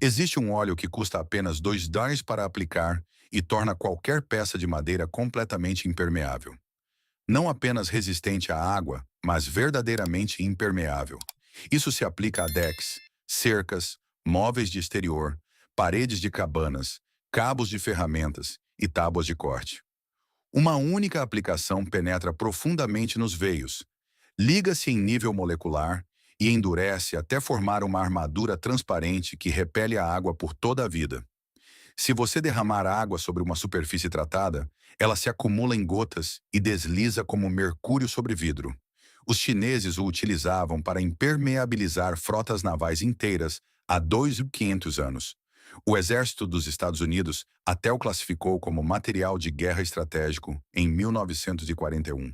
Existe um óleo que custa apenas $2 para aplicar e torna qualquer peça de madeira completamente impermeável. Não apenas resistente à água, mas verdadeiramente impermeável. Isso se aplica a decks, cercas, móveis de exterior, paredes de cabanas, cabos de ferramentas e tábuas de corte. Uma única aplicação penetra profundamente nos veios, liga-se em nível molecular e endurece até formar uma armadura transparente que repele a água por toda a vida. Se você derramar água sobre uma superfície tratada, ela se acumula em gotas e desliza como mercúrio sobre vidro. Os chineses o utilizavam para impermeabilizar frotas navais inteiras há 2.500 anos. O exército dos Estados Unidos até o classificou como material de guerra estratégico em 1941.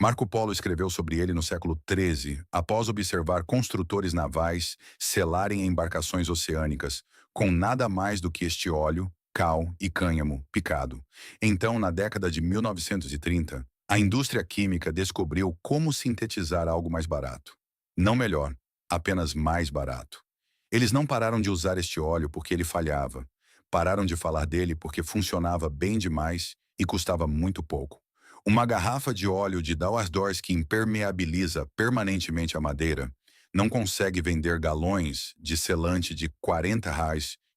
Marco Polo escreveu sobre ele no século XIII, após observar construtores navais selarem embarcações oceânicas com nada mais do que este óleo, cal e cânhamo picado. Então, na década de 1930, a indústria química descobriu como sintetizar algo mais barato. Não melhor, apenas mais barato. Eles não pararam de usar este óleo porque ele falhava. Pararam de falar dele porque funcionava bem demais e custava muito pouco. Uma garrafa de óleo de Dawasdors que impermeabiliza permanentemente a madeira não consegue vender galões de selante de R$ 40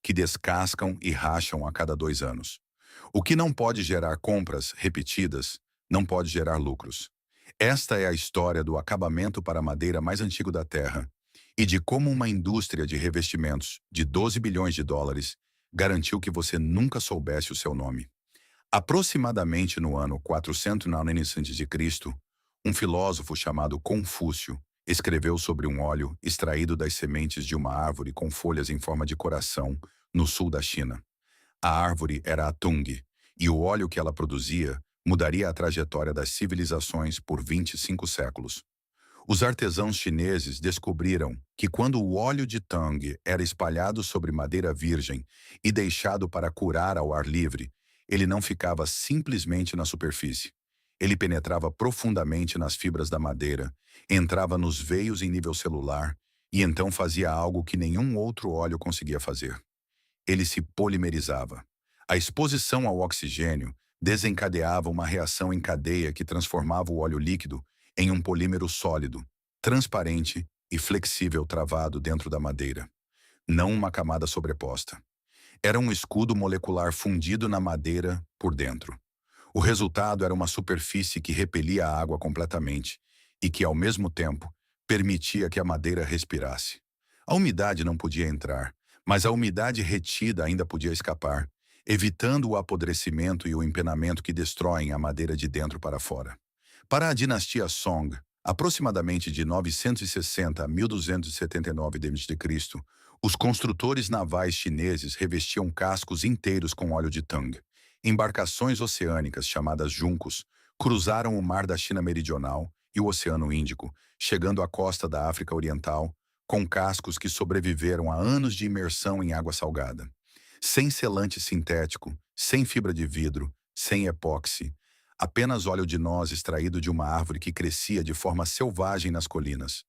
que descascam e racham a cada 2 anos. O que não pode gerar compras repetidas, não pode gerar lucros. Esta é a história do acabamento para a madeira mais antigo da Terra e de como uma indústria de revestimentos de US$ 12 bilhões garantiu que você nunca soubesse o seu nome. Aproximadamente no ano 400 a.C., um filósofo chamado Confúcio escreveu sobre um óleo extraído das sementes de uma árvore com folhas em forma de coração no sul da China. A árvore era a Tung, e o óleo que ela produzia mudaria a trajetória das civilizações por 25 séculos. Os artesãos chineses descobriram que quando o óleo de Tung era espalhado sobre madeira virgem e deixado para curar ao ar livre, ele não ficava simplesmente na superfície. Ele penetrava profundamente nas fibras da madeira, entrava nos veios em nível celular e então fazia algo que nenhum outro óleo conseguia fazer. Ele se polimerizava. A exposição ao oxigênio desencadeava uma reação em cadeia que transformava o óleo líquido em um polímero sólido, transparente e flexível travado dentro da madeira, não uma camada sobreposta. Era um escudo molecular fundido na madeira por dentro. O resultado era uma superfície que repelia a água completamente e que, ao mesmo tempo, permitia que a madeira respirasse. A umidade não podia entrar, mas a umidade retida ainda podia escapar, evitando o apodrecimento e o empenamento que destroem a madeira de dentro para fora. Para a dinastia Song, aproximadamente de 960 a 1279 d.C., os construtores navais chineses revestiam cascos inteiros com óleo de Tang. Embarcações oceânicas chamadas juncos cruzaram o mar da China Meridional e o Oceano Índico, chegando à costa da África Oriental, com cascos que sobreviveram a anos de imersão em água salgada. Sem selante sintético, sem fibra de vidro, sem epóxi, apenas óleo de noz extraído de uma árvore que crescia de forma selvagem nas colinas.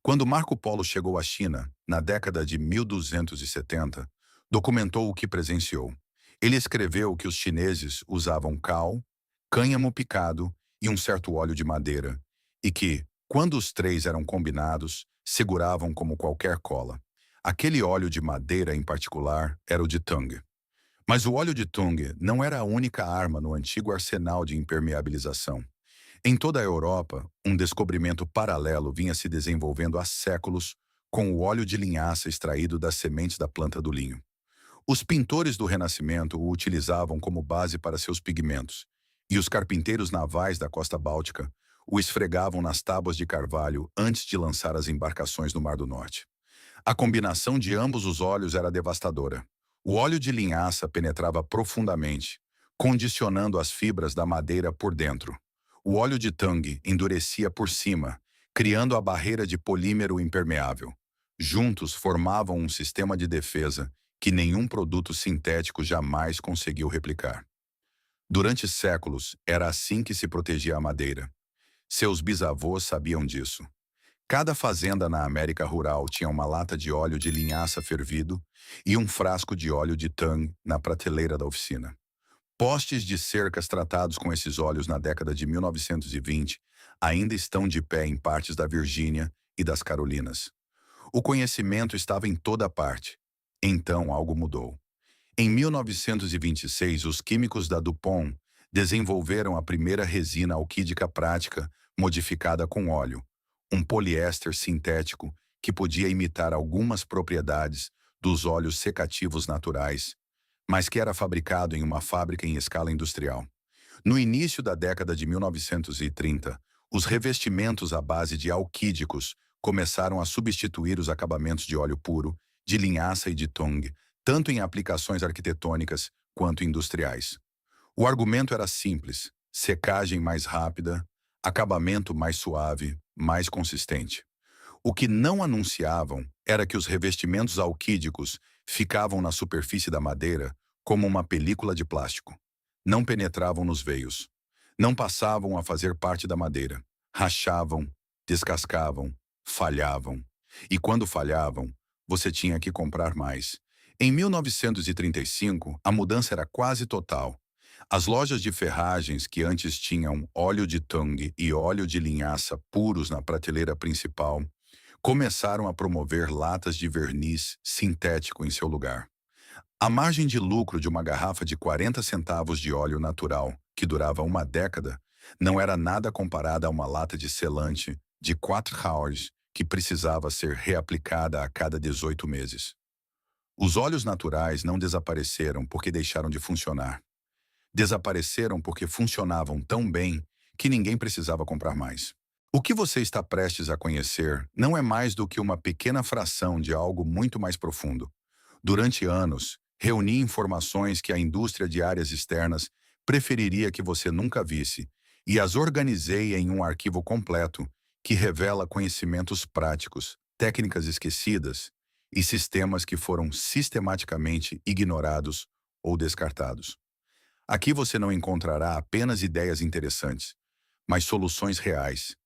Quando Marco Polo chegou à China, na década de 1270, documentou o que presenciou. Ele escreveu que os chineses usavam cal, cânhamo picado e um certo óleo de madeira, e que, quando os três eram combinados, seguravam como qualquer cola. Aquele óleo de madeira em particular era o de Tung. Mas o óleo de Tung não era a única arma no antigo arsenal de impermeabilização. Em toda a Europa, um descobrimento paralelo vinha se desenvolvendo há séculos com o óleo de linhaça extraído das sementes da planta do linho. Os pintores do Renascimento o utilizavam como base para seus pigmentos, e os carpinteiros navais da costa báltica o esfregavam nas tábuas de carvalho antes de lançar as embarcações no Mar do Norte. A combinação de ambos os óleos era devastadora. O óleo de linhaça penetrava profundamente, condicionando as fibras da madeira por dentro. O óleo de Tang endurecia por cima, criando a barreira de polímero impermeável. Juntos formavam um sistema de defesa que nenhum produto sintético jamais conseguiu replicar. Durante séculos, era assim que se protegia a madeira. Seus bisavôs sabiam disso. Cada fazenda na América Rural tinha uma lata de óleo de linhaça fervido e um frasco de óleo de tang na prateleira da oficina. Postes de cercas tratados com esses óleos na década de 1920 ainda estão de pé em partes da Virgínia e das Carolinas. O conhecimento estava em toda parte. Então algo mudou. Em 1926, os químicos da DuPont desenvolveram a primeira resina alquídica prática modificada com óleo, um poliéster sintético que podia imitar algumas propriedades dos óleos secativos naturais, mas que era fabricado em uma fábrica em escala industrial. No início da década de 1930, os revestimentos à base de alquídicos começaram a substituir os acabamentos de óleo puro, de linhaça e de tung, tanto em aplicações arquitetônicas quanto industriais. O argumento era simples: secagem mais rápida, acabamento mais suave, mais consistente. O que não anunciavam era que os revestimentos alquídicos ficavam na superfície da madeira como uma película de plástico. Não penetravam nos veios. Não passavam a fazer parte da madeira. Rachavam, descascavam, falhavam. E quando falhavam, você tinha que comprar mais. Em 1935, a mudança era quase total. As lojas de ferragens que antes tinham óleo de tung e óleo de linhaça puros na prateleira principal começaram a promover latas de verniz sintético em seu lugar. A margem de lucro de uma garrafa de 40 centavos de óleo natural, que durava uma década, não era nada comparada a uma lata de selante de 4 hours que precisava ser reaplicada a cada 18 meses. Os óleos naturais não desapareceram porque deixaram de funcionar. Desapareceram porque funcionavam tão bem que ninguém precisava comprar mais. O que você está prestes a conhecer não é mais do que uma pequena fração de algo muito mais profundo. Durante anos, reuni informações que a indústria de áreas externas preferiria que você nunca visse e as organizei em um arquivo completo que revela conhecimentos práticos, técnicas esquecidas e sistemas que foram sistematicamente ignorados ou descartados. Aqui você não encontrará apenas ideias interessantes, mas soluções reais,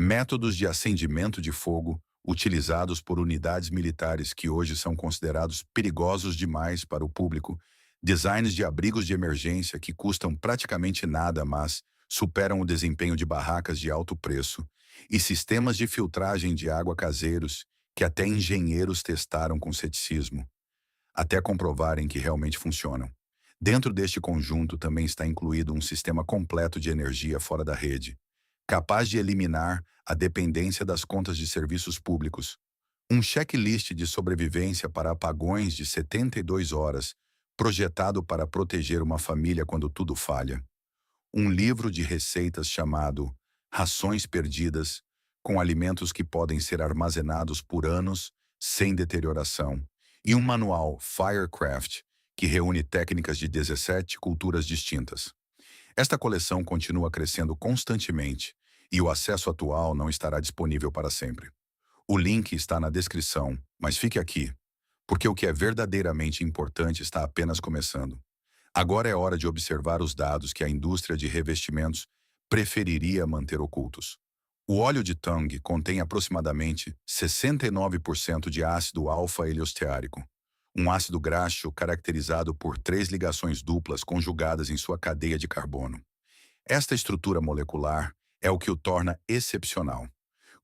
métodos de acendimento de fogo utilizados por unidades militares que hoje são considerados perigosos demais para o público, designs de abrigos de emergência que custam praticamente nada, mas superam o desempenho de barracas de alto preço, e sistemas de filtragem de água caseiros que até engenheiros testaram com ceticismo, até comprovarem que realmente funcionam. Dentro deste conjunto também está incluído um sistema completo de energia fora da rede, capaz de eliminar a dependência das contas de serviços públicos, um checklist de sobrevivência para apagões de 72 horas, projetado para proteger uma família quando tudo falha, um livro de receitas chamado Rações Perdidas, com alimentos que podem ser armazenados por anos sem deterioração, e um manual Firecraft, que reúne técnicas de 17 culturas distintas. Esta coleção continua crescendo constantemente e o acesso atual não estará disponível para sempre. O link está na descrição, mas fique aqui, porque o que é verdadeiramente importante está apenas começando. Agora é hora de observar os dados que a indústria de revestimentos preferiria manter ocultos. O óleo de Tang contém aproximadamente 69% de ácido alfa-heliosteárico, um ácido graxo caracterizado por 3 ligações duplas conjugadas em sua cadeia de carbono. Esta estrutura molecular é o que o torna excepcional.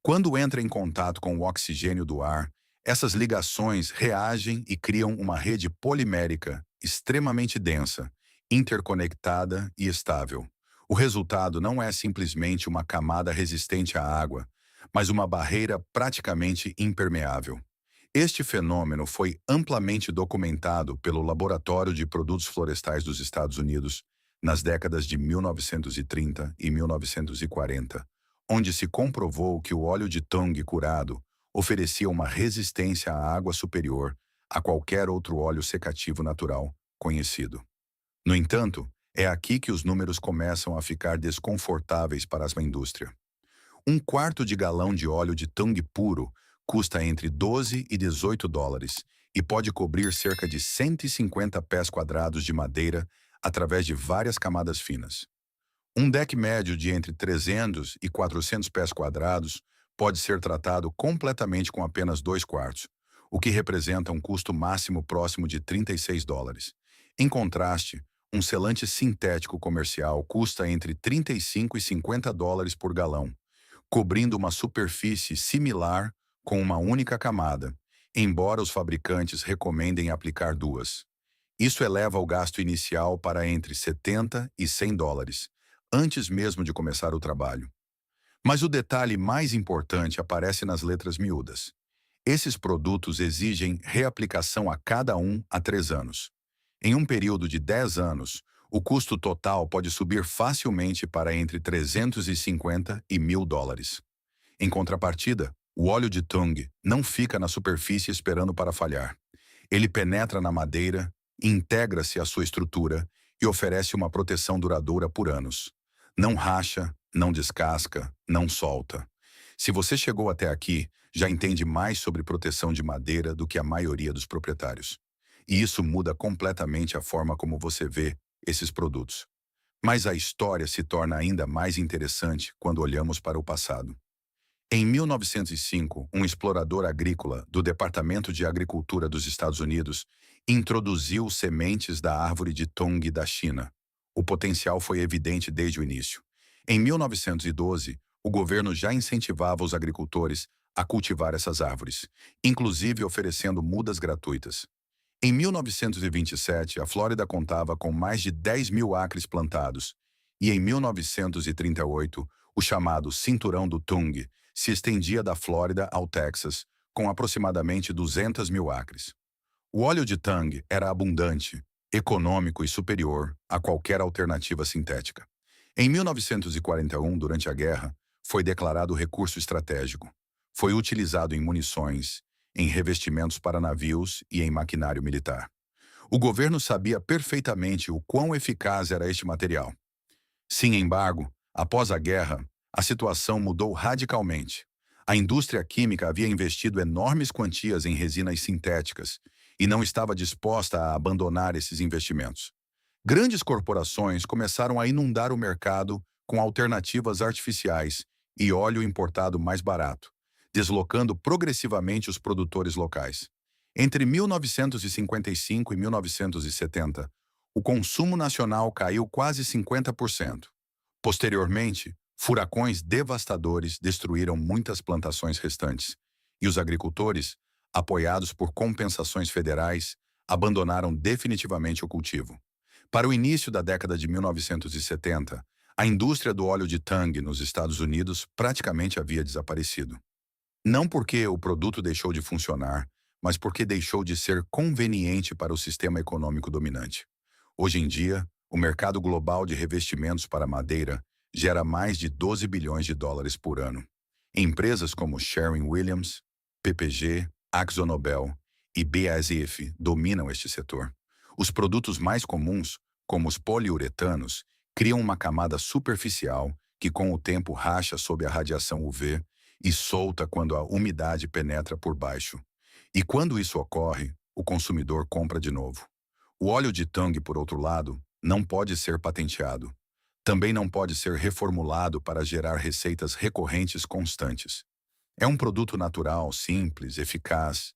Quando entra em contato com o oxigênio do ar, essas ligações reagem e criam uma rede polimérica extremamente densa, interconectada e estável. O resultado não é simplesmente uma camada resistente à água, mas uma barreira praticamente impermeável. Este fenômeno foi amplamente documentado pelo Laboratório de Produtos Florestais dos Estados Unidos nas décadas de 1930 e 1940, onde se comprovou que o óleo de Tong curado oferecia uma resistência à água superior a qualquer outro óleo secativo natural conhecido. No entanto, é aqui que os números começam a ficar desconfortáveis para a indústria. Um quarto de galão de óleo de Tong puro custa entre 12 e 18 dólares e pode cobrir cerca de 150 pés quadrados de madeira através de várias camadas finas. Um deck médio de entre 300 e 400 pés quadrados pode ser tratado completamente com apenas 2/4, o que representa um custo máximo próximo de $36. Em contraste, um selante sintético comercial custa entre $35 e $50 por galão, cobrindo uma superfície similar com uma única camada, embora os fabricantes recomendem aplicar duas. Isso eleva o gasto inicial para entre $70 e $100, antes mesmo de começar o trabalho. Mas o detalhe mais importante aparece nas letras miúdas. Esses produtos exigem reaplicação a cada 3 anos. Em um período de 10 anos, o custo total pode subir facilmente para entre 350 e $1.000. Em contrapartida, o óleo de tung não fica na superfície esperando para falhar. Ele penetra na madeira, integra-se à sua estrutura e oferece uma proteção duradoura por anos. Não racha, não descasca, não solta. Se você chegou até aqui, já entende mais sobre proteção de madeira do que a maioria dos proprietários. E isso muda completamente a forma como você vê esses produtos. Mas a história se torna ainda mais interessante quando olhamos para o passado. Em 1905, um explorador agrícola do Departamento de Agricultura dos Estados Unidos introduziu sementes da árvore de tung da China. O potencial foi evidente desde o início. Em 1912, o governo já incentivava os agricultores a cultivar essas árvores, inclusive oferecendo mudas gratuitas. Em 1927, a Flórida contava com mais de 10 mil acres plantados, e em 1938, o chamado Cinturão do Tung se estendia da Flórida ao Texas, com aproximadamente 200 mil acres. O óleo de tung era abundante, econômico e superior a qualquer alternativa sintética. Em 1941, durante a guerra, foi declarado recurso estratégico. Foi utilizado em munições, em revestimentos para navios e em maquinário militar. O governo sabia perfeitamente o quão eficaz era este material. Sem embargo, após a guerra, a situação mudou radicalmente. A indústria química havia investido enormes quantias em resinas sintéticas e não estava disposta a abandonar esses investimentos. Grandes corporações começaram a inundar o mercado com alternativas artificiais e óleo importado mais barato, deslocando progressivamente os produtores locais. Entre 1955 e 1970, o consumo nacional caiu quase 50%. Posteriormente, furacões devastadores destruíram muitas plantações restantes, e os agricultores, apoiados por compensações federais, abandonaram definitivamente o cultivo. Para o início da década de 1970, a indústria do óleo de tung nos Estados Unidos praticamente havia desaparecido. Não porque o produto deixou de funcionar, mas porque deixou de ser conveniente para o sistema econômico dominante. Hoje em dia, o mercado global de revestimentos para madeira gera mais de 12 bilhões de dólares por ano. Empresas como Sherwin-Williams, PPG, AkzoNobel e BASF dominam este setor. Os produtos mais comuns, como os poliuretanos, criam uma camada superficial que com o tempo racha sob a radiação UV e solta quando a umidade penetra por baixo. E quando isso ocorre, o consumidor compra de novo. O óleo de tung, por outro lado, não pode ser patenteado. Também não pode ser reformulado para gerar receitas recorrentes constantes. É um produto natural, simples, eficaz,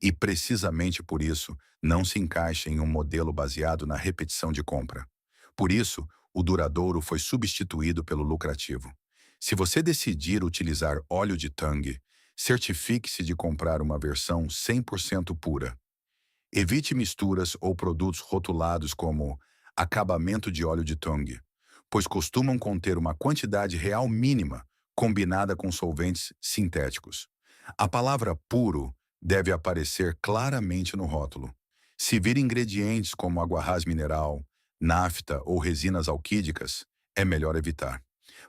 e precisamente por isso não se encaixa em um modelo baseado na repetição de compra. Por isso, o duradouro foi substituído pelo lucrativo. Se você decidir utilizar óleo de tung, certifique-se de comprar uma versão 100% pura. Evite misturas ou produtos rotulados como acabamento de óleo de tung, pois costumam conter uma quantidade real mínima combinada com solventes sintéticos. A palavra puro deve aparecer claramente no rótulo. Se vir ingredientes como água-rás mineral, nafta ou resinas alquídicas, é melhor evitar.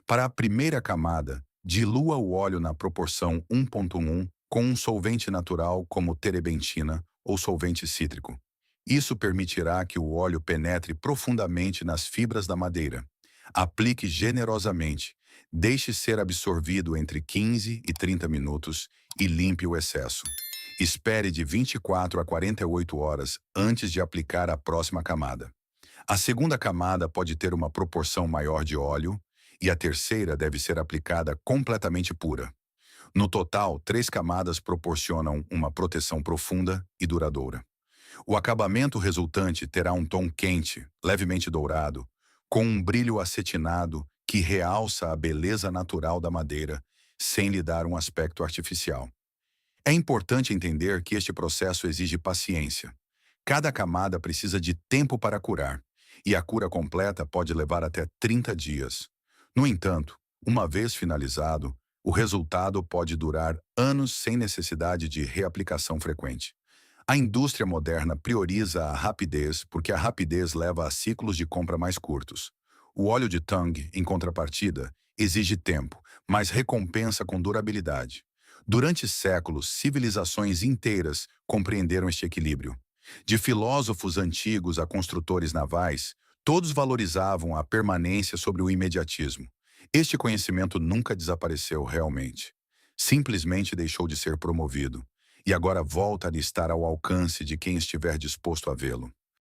Para a primeira camada, dilua o óleo na proporção 1:1 com um solvente natural como terebentina ou solvente cítrico. Isso permitirá que o óleo penetre profundamente nas fibras da madeira. Aplique generosamente, deixe ser absorvido entre 15 e 30 minutos e limpe o excesso. Espere de 24 a 48 horas antes de aplicar a próxima camada. A segunda camada pode ter uma proporção maior de óleo e a terceira deve ser aplicada completamente pura. No total, 3 camadas proporcionam uma proteção profunda e duradoura. O acabamento resultante terá um tom quente, levemente dourado, com um brilho acetinado que realça a beleza natural da madeira, sem lhe dar um aspecto artificial. É importante entender que este processo exige paciência. Cada camada precisa de tempo para curar, e a cura completa pode levar até 30 dias. No entanto, uma vez finalizado, o resultado pode durar anos sem necessidade de reaplicação frequente. A indústria moderna prioriza a rapidez porque a rapidez leva a ciclos de compra mais curtos. O óleo de Tang, em contrapartida, exige tempo, mas recompensa com durabilidade. Durante séculos, civilizações inteiras compreenderam este equilíbrio. De filósofos antigos a construtores navais, todos valorizavam a permanência sobre o imediatismo. Este conhecimento nunca desapareceu realmente. Simplesmente deixou de ser promovido e agora volta a estar ao alcance de quem estiver disposto a vê-lo.